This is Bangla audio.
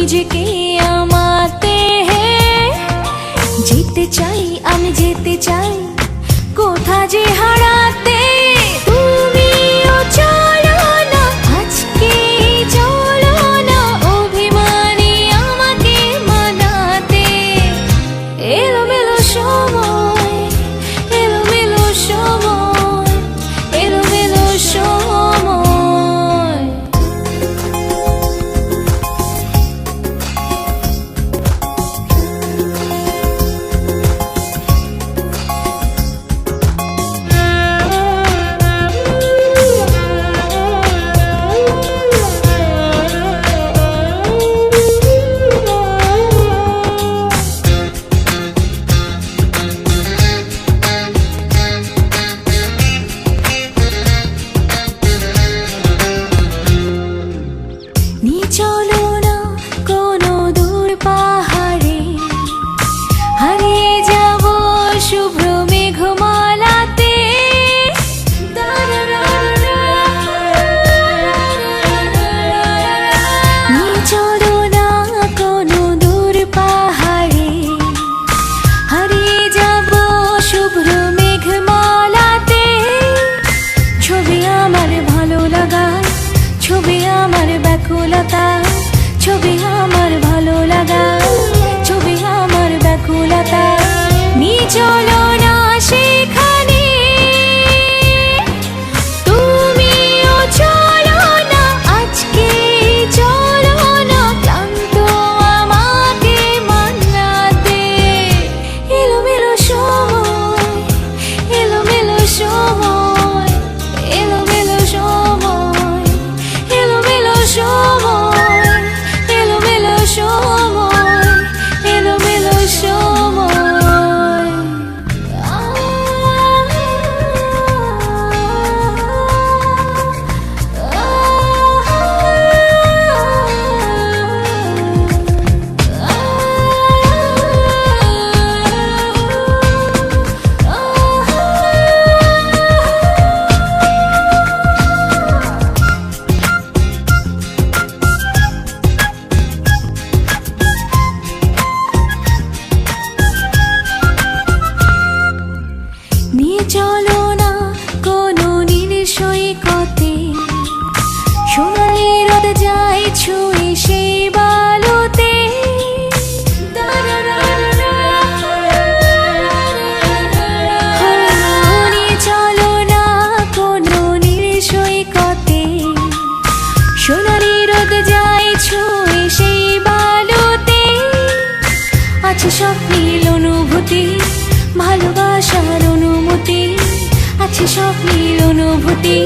নিজেকে আমাতে। যেতে চাই, আমি যেতে চাই, কোথা যে হারাতে। তুমিও চলো না, আজকে চলো না, অভিমানী আমাকে মানাতে। এলোমেলো সময়, এলোমেলো সময়, এলোমেলো সময়। চলো না কোনো দূর পাহাড়ে, হারিয়ে যাব শুভ্র মেঘমালাতে। চলো না কোনো দূর পাহাড়ে, হারিয়ে যাব শুভ্র মেঘমালাতে। ছবি আমার ভালো লাগা, ছবি আমার ব্যাকুলতা, ছবি আমার ভালো লাগা, ছবি আমার ব্যাকুলতা। নিয়ে চলো না সেখানে, তুমিও চলো না, আজকে চলো না, ক্লান্ত আমাকে মানাতে। এলোমেলো সময়, এলোমেলো সময়, এলোমেলো সময়, এলোমেলো সময়, এলোমেলো সময়, এলোমেলো সময়। নিয়ে চলো না কোনো নীল সৈকতে, সোনালি রোদ যায় ছুঁয়ে সেই বালুতে। নিয়ে চলো না কোনো নীল সৈকতে, সোনালি রোদ যায় ছুঁয়ে সেই বালুতে। আছে স্বপ্নীল অনুভূতি, ভালোবাসার অনুমতি, আছে স্বপ্নীল অনুভূতি।